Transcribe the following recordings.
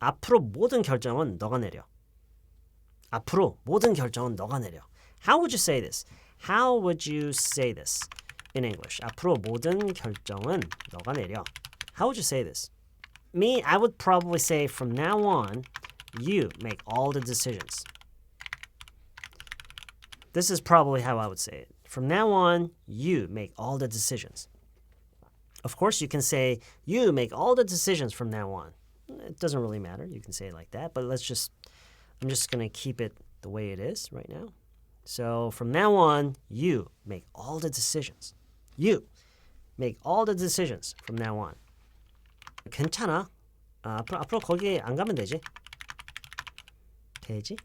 앞으로 모든 결정은 너가 내려. 앞으로 모든 결정은 너가 내려. How would you say this? How would you say this in English? 앞으로 모든 결정은 너가 내려. How would you say this? Me, I would probably say from now on, you make all the decisions. This is probably how I would say it. From now on, you make all the decisions. Of course, you can say, you make all the decisions from now on. It doesn't really matter. You can say it like that, but I'm just going to keep it the way it is right now. So from now on, you make all the decisions. You make all the decisions from now on. 괜찮아. 앞으로 거기 안 가면 되지. 되지?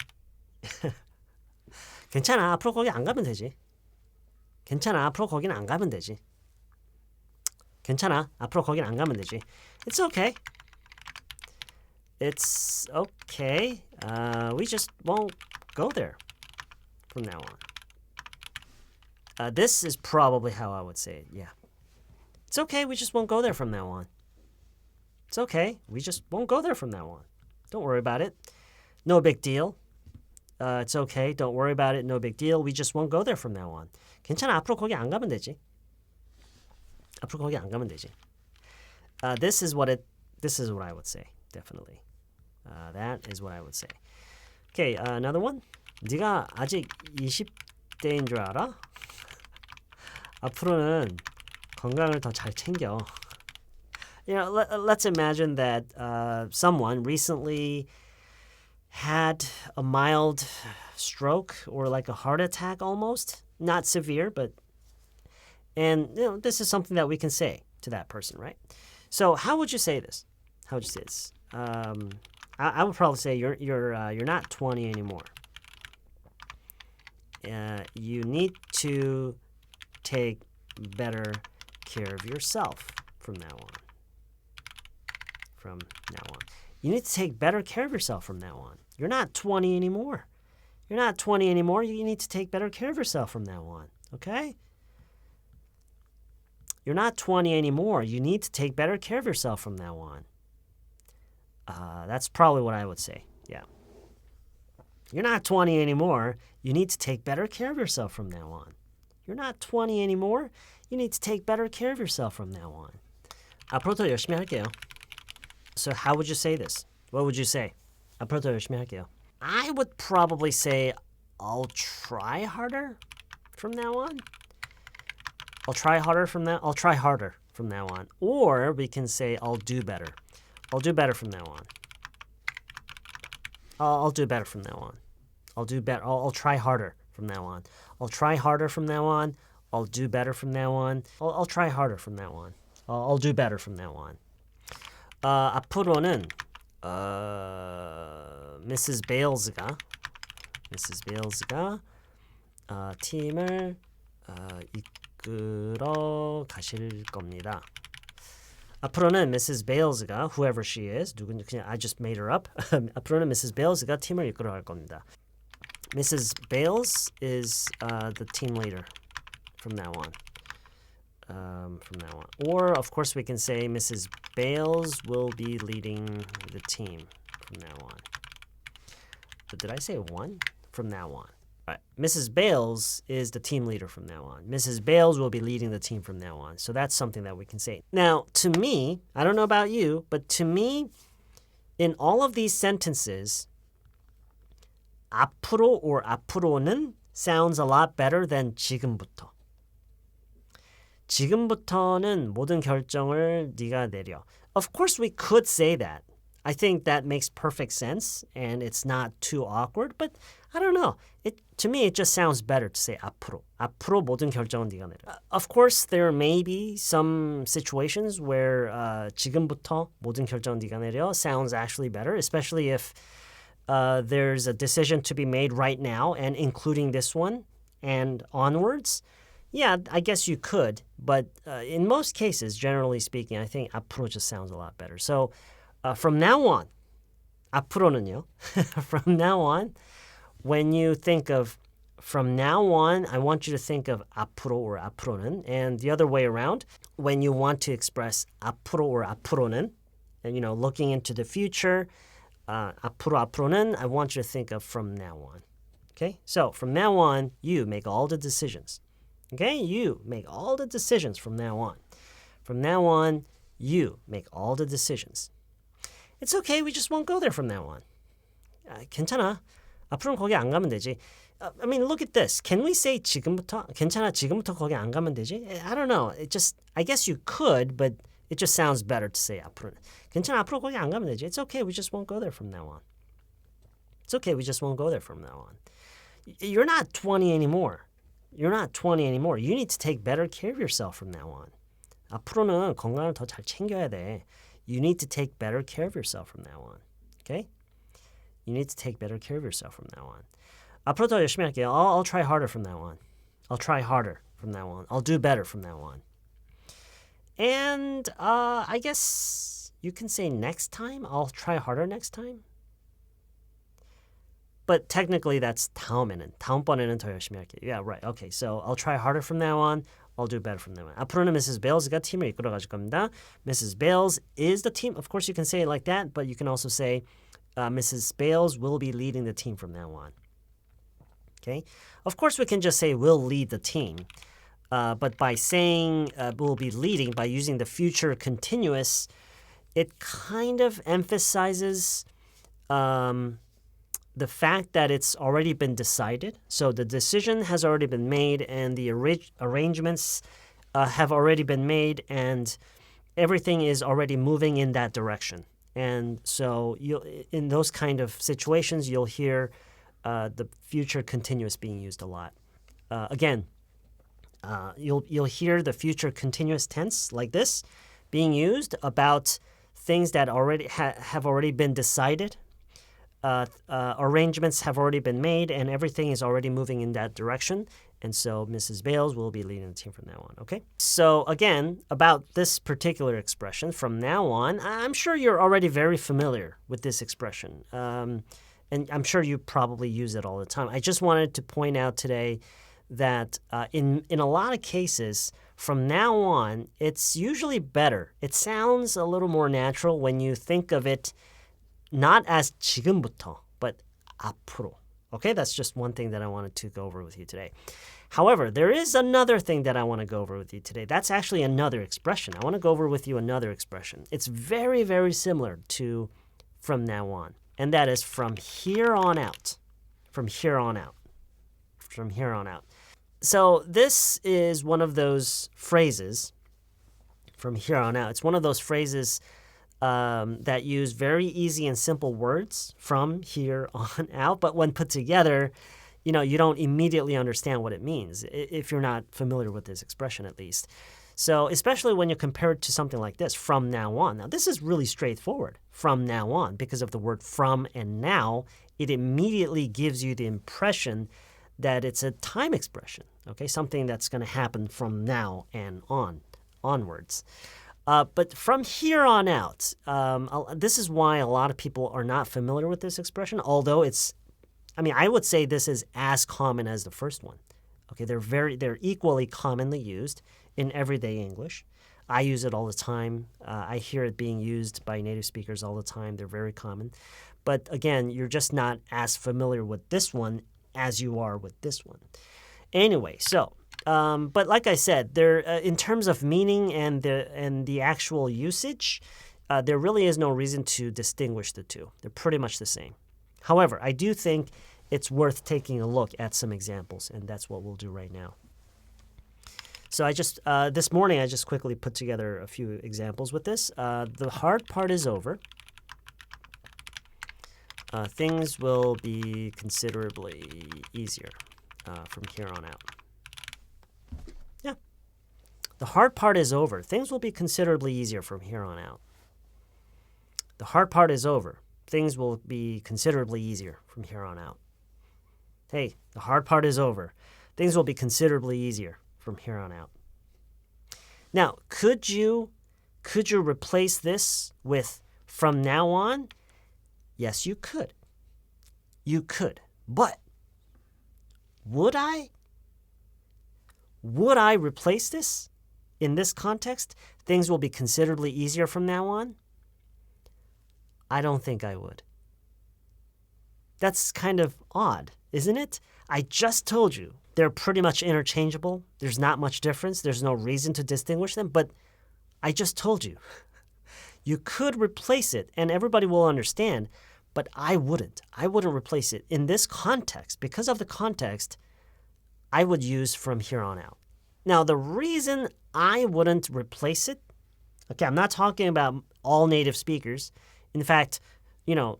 괜찮아. 앞으로 거기 안 가면 되지. 괜찮아. 앞으로 거기는 안 가면 되지. 괜찮아. 앞으로 거긴 안 가면 되지. It's okay. It's okay. We just won't go there from now on. This is probably how I would say it. Yeah. It's okay. We just won't go there from now on. It's okay. We just won't go there from now on. Don't worry about it. No big deal. It's okay. Don't worry about it. No big deal. We just won't go there from now on. 괜찮아. 앞으로 거기 안 가면 되지. 앞으로 거기 안 가면 되지. This is what I would say. Definitely. That is what I would say. Okay, another one. 네가 아직 20대인 줄 알아? 앞으로는 건강을 더 잘 챙겨. You know, let's imagine that someone recently had a mild stroke or like a heart attack almost. Not severe, but and you know, this is something that we can say to that person, right? So how would you say this? How would you say this? I would probably say you're not 20 anymore. You need to take better care of yourself from now on. From now on. You need to take better care of yourself from now on. You're not 20 anymore. You're not 20 anymore. You need to take better care of yourself from now on. Okay? You're not 20 anymore. You need to take better care of yourself from now on. That's probably what I would say. Yeah. You're not 20 anymore. You need to take better care of yourself from now on. You're not 20 anymore. You need to take better care of yourself from now on. 앞으로 더 열심히 할게요. So how would you say this? What would you say? 앞으로 더 열심히 할게요. I would probably say I'll try harder from now on. I'll try harder from now on. Or we can say I'll do better. I'll do better from now on. I'll do better from now on. I'll try harder from now on. I'll try harder from now on. I'll do better from now on. I'll try harder from now on. I'll do better from now on. 앞으로는 Mrs. Bales가 팀을 이끌어 가실 겁니다. 앞으로는 Mrs. Bales가 whoever she is, 누군지 그냥 I just made her up. 앞으로는 Mrs. Bales가 팀을 이끌어 갈 겁니다. Mrs. Bales is the team leader from now on. Or, of course, we can say Mrs. Bales will be leading the team from now on. But did I say one? From now on. All right. Mrs. Bales is the team leader from now on. Mrs. Bales will be leading the team from now on. So that's something that we can say. Now, to me, I don't know about you, but to me, in all of these sentences, 앞으로 or 앞으로는 sounds a lot better than 지금부터. 지금부터는 모든 결정을 네가 내려. Of course, we could say that. I think that makes perfect sense, and it's not too awkward, but I don't know. To me, it just sounds better to say 앞으로. 앞으로 모든 결정은 네가 내려. Of course, there may be some situations where 지금부터 모든 결정은 네가 내려 sounds actually better, especially if there's a decision to be made right now, and including this one and onwards. Yeah, I guess you could, but in most cases, generally speaking, I think 앞으로 just sounds a lot better. So from now on, 앞으로는요. From now on, when you think of from now on, I want you to think of 앞으로 or 앞으로는, and the other way around, when you want to express 앞으로 or 앞으로는, and looking into the future, 앞으로는 I want you to think of from now on. Okay? So from now on, you make all the decisions. Okay? You make all the decisions from now on. From now on, you make all the decisions. It's okay. We just won't go there from now on. 괜찮아. 앞으로는 거기 안 가면 되지. I mean, look at this. Can we say 지금부터? 괜찮아. 지금부터 거기 안 가면 되지? I don't know. I guess you could, but it just sounds better to say 앞으로는. 괜찮아. 앞으로 거기 안 가면 되지. It's okay. We just won't go there from now on. It's okay. We just won't go there from now on. You're not 20 anymore. You're not 20 anymore. You need to take better care of yourself from now on. 앞으로는 건강을 더 잘 챙겨야 돼. You need to take better care of yourself from now on. Okay? You need to take better care of yourself from now on. 앞으로 더 열심히 할게요. I'll try harder from now on. I'll try harder from now on. I'll do better from now on. And I guess you can say next time. I'll try harder next time. But technically that's 다음에는. 다음번에는 더 열심히 할게요. Yeah, right. Okay, so I'll try harder from now on. I'll do better from now on. 앞으로는 Mrs. Bales가 팀을 이끌어 가질 겁니다. Mrs. Bales is the team. Of course, you can say it like that, but you can also say Mrs. Bales will be leading the team from now on. Okay? Of course, we can just say will lead the team. But by saying will be leading, by using the future continuous, it kind of emphasizes the fact that it's already been decided. So the decision has already been made and the arrangements have already been made and everything is already moving in that direction. And so in those kind of situations, you'll hear the future continuous being used a lot. Again, you'll hear the future continuous tense like this being used about things that already have already been decided. Arrangements have already been made and everything is already moving in that direction. And so Mrs. Bales will be leading the team from now on, okay? So again, about this particular expression, from now on, I'm sure you're already very familiar with this expression. And I'm sure you probably use it all the time. I just wanted to point out today that in a lot of cases, from now on, it's usually better. It sounds a little more natural when you think of it not as 지금부터, but 앞으로. Okay, that's just one thing that I wanted to go over with you today. However, there is another thing that I want to go over with you today. That's actually another expression. I want to go over with you another expression. It's very, very similar to from now on. And that is from here on out. From here on out. From here on out. So this is one of those phrases, from here on out. It's one of those phrases that use very easy and simple words from here on out, but when put together, you don't immediately understand what it means if you're not familiar with this expression at least. So especially when you compare it to something like this, from now on. Now this is really straightforward, from now on, because of the word from and now, it immediately gives you the impression that it's a time expression, okay? Something that's going to happen from now and onwards. But from here on out, this is why a lot of people are not familiar with this expression, although I would say this is as common as the first one. Okay, they're equally commonly used in everyday English. I use it all the time. I hear it being used by native speakers all the time. They're very common. But again, you're just not as familiar with this one as you are with this one. Anyway, so... but like I said, there in terms of meaning and the actual usage, there really is no reason to distinguish the two. They're pretty much the same. However, I do think it's worth taking a look at some examples, and that's what we'll do right now. So this morning I just quickly put together a few examples with this. The hard part is over. Things will be considerably easier from here on out. Yeah. The hard part is over. Things will be considerably easier from here on out. The hard part is over. Things will be considerably easier from here on out. Hey, the hard part is over. Things will be considerably easier from here on out. Now, could you replace this with from now on? Yes, you could. You could. But would I? Would I replace this in this context? Things will be considerably easier from now on? I don't think I would. That's kind of odd, isn't it? I just told you they're pretty much interchangeable. There's not much difference. There's no reason to distinguish them, but I just told you. You could replace it and everybody will understand, but I wouldn't. I wouldn't replace it. In this context, because of the context, I would use from here on out. Now, the reason I wouldn't replace it, okay, I'm not talking about all native speakers. In fact,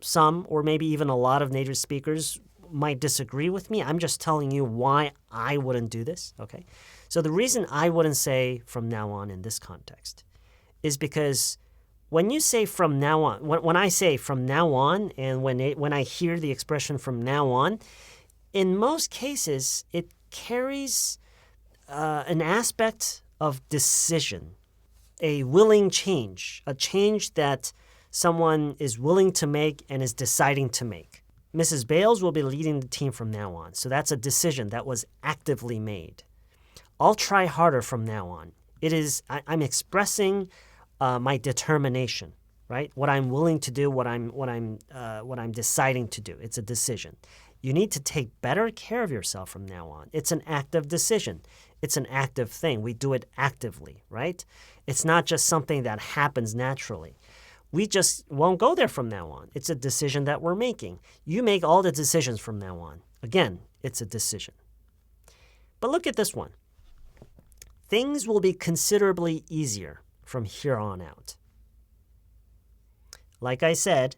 some or maybe even a lot of native speakers might disagree with me. I'm just telling you why I wouldn't do this, okay? So the reason I wouldn't say from now on in this context is because when you say from now on, when I say from now on and when I hear the expression from now on, in most cases, it carries an aspect of decision, a willing change, a change that someone is willing to make and is deciding to make. Mrs. Bales will be leading the team from now on, so that's a decision that was actively made. I'll try harder from now on. I'm expressing my determination, right? What I'm willing to do, what I'm deciding to do. It's a decision. You need to take better care of yourself from now on. It's an active decision. It's an active thing. We do it actively, right? It's not just something that happens naturally. We just won't go there from now on. It's a decision that we're making. You make all the decisions from now on. Again, it's a decision. But look at this one. Things will be considerably easier from here on out. Like I said,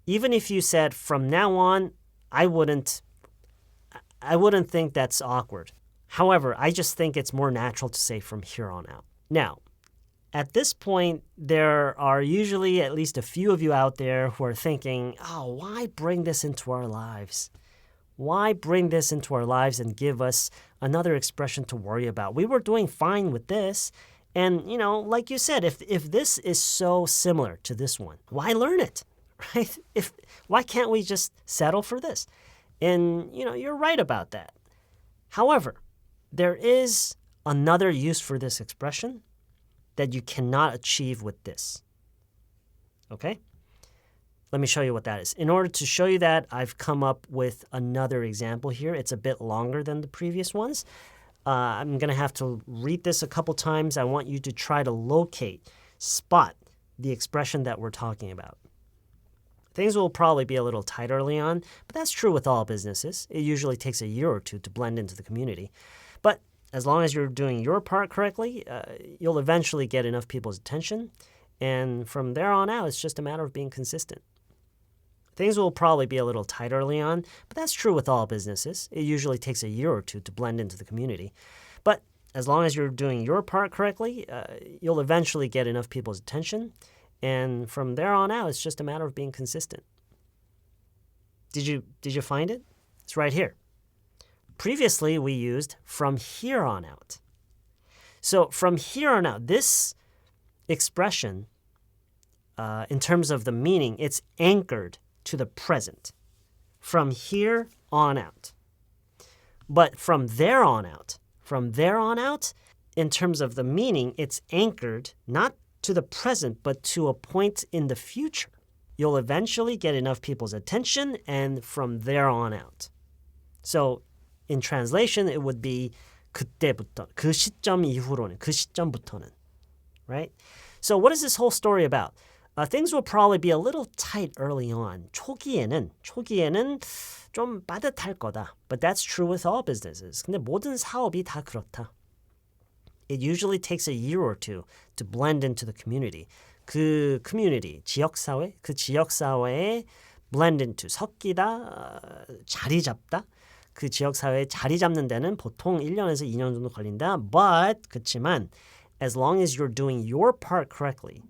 even if you said from now on, I wouldn't think that's awkward. However, I just think it's more natural to say from here on out. Now, at this point, there are usually at least a few of you out there who are thinking, why bring this into our lives? Why bring this into our lives and give us another expression to worry about? We were doing fine with this. And, like you said, if this is so similar to this one, why learn it, right? Why can't we just settle for this? And, you're right about that. However, there is another use for this expression that you cannot achieve with this. Okay? Let me show you what that is. In order to show you that, I've come up with another example here. It's a bit longer than the previous ones. I'm going to have to read this a couple times. I want you to try to spot the expression that we're talking about. Things will probably be a little tight early on, but that's true with all businesses. It usually takes a year or two to blend into the community. But as long as you're doing your part correctly, you'll eventually get enough people's attention. And from there on out, it's just a matter of being consistent. Things will probably be a little tight early on, but that's true with all businesses. It usually takes a year or two to blend into the community. But as long as you're doing your part correctly, you'll eventually get enough people's attention. And from there on out, it's just a matter of being consistent. Did you find it? It's right here. Previously, we used from here on out. So from here on out, this expression, in terms of the meaning, it's anchored to the present. From here on out. But from there on out, in terms of the meaning, it's anchored not to the present, but to a point in the future. You'll eventually get enough people's attention, and from there on out. So in translation, it would be 그때부터, 그 시점 이후로는, 그 시점부터는, right? So what is this whole story about? Things will probably be a little tight early on. 초기에는 좀 빠듯할 거다. But that's true with all businesses. 근데 모든 사업이 다 그렇다. It usually takes a year or two to blend into the community. 그 community, 지역사회, 그 지역사회에 blend into, 섞이다, 자리 잡다. 그 지역사회에 자리 잡는 데는 보통 1년에서 2년 정도 걸린다. But, 그치만, as long as you're doing your part correctly,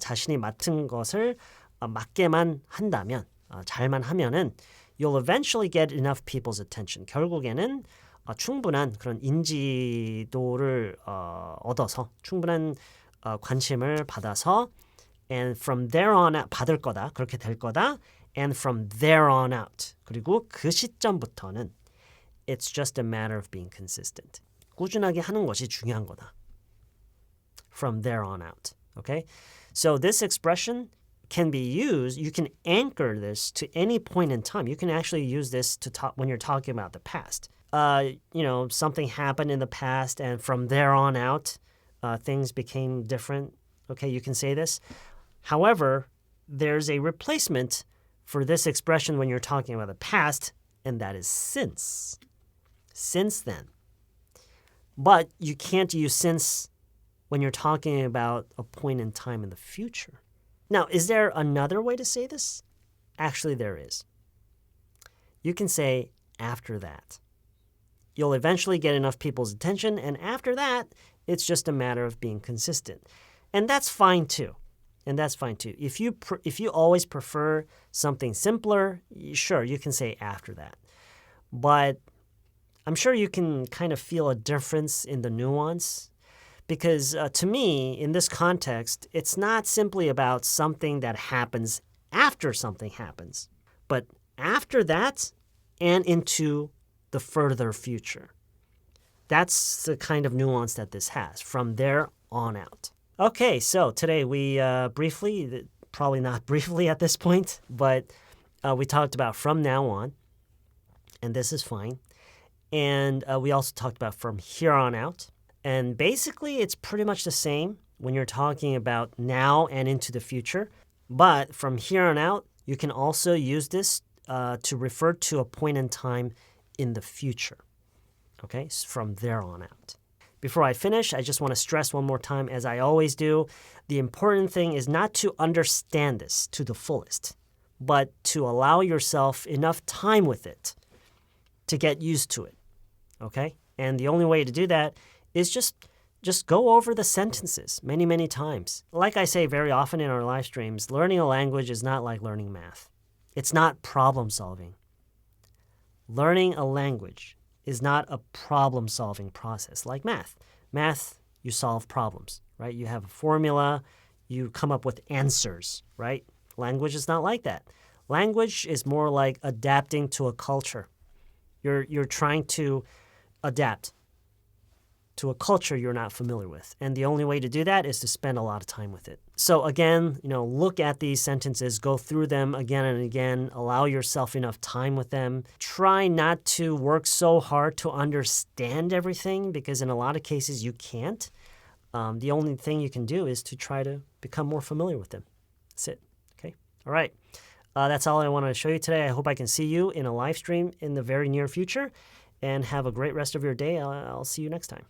자신이 맡은 것을 맞게만 한다면, 잘만 하면은, you'll eventually get enough people's attention. 결국에는 충분한 그런 인지도를 얻어서, 충분한 관심을 받아서, and from there on out, 받을 거다, 그렇게 될 거다, and from there on out, 그리고 그 시점부터는, it's just a matter of being consistent. 꾸준하게 하는 것이 중요한 거다. From there on out, okay? So this expression can be used, you can anchor this to any point in time. You can actually use this to talk when you're talking about the past. Something happened in the past, and from there on out, things became different. Okay, you can say this. However, there's a replacement for this expression when you're talking about the past, and that is since. Since then. But you can't use since when you're talking about a point in time in the future. Now, is there another way to say this? Actually, there is. You can say after that. You'll eventually get enough people's attention, and after that, it's just a matter of being consistent. And that's fine too. If you always prefer something simpler, sure, you can say after that. But I'm sure you can kind of feel a difference in the nuance because to me, in this context, it's not simply about something that happens after something happens, but after that and into the further future. That's the kind of nuance that this has from there on out. Okay, so today we briefly, probably not briefly at this point, but we talked about from now on, and this is fine. And we also talked about from here on out. And basically, it's pretty much the same when you're talking about now and into the future. But from here on out, you can also use this to refer to a point in time in the future. Okay, so from there on out. Before I finish, I just want to stress one more time, as I always do, the important thing is not to understand this to the fullest, but to allow yourself enough time with it to get used to it. Okay? And the only way to do that is just go over the sentences many, many times. Like I say very often in our live streams, learning a language is not like learning math. It's not problem solving. Learning a language is not a problem-solving process like math. Math, you solve problems, right? You have a formula, you come up with answers, right? Language is not like that. Language is more like adapting to a culture. You're trying to adapt to a culture you're not familiar with. And the only way to do that is to spend a lot of time with it. So again, look at these sentences, go through them again and again, allow yourself enough time with them. Try not to work so hard to understand everything because in a lot of cases you can't. The only thing you can do is to try to become more familiar with them. That's it. Okay? All right. That's all I wanted to show you today. I hope I can see you in a live stream in the very near future. And have a great rest of your day. I'll see you next time.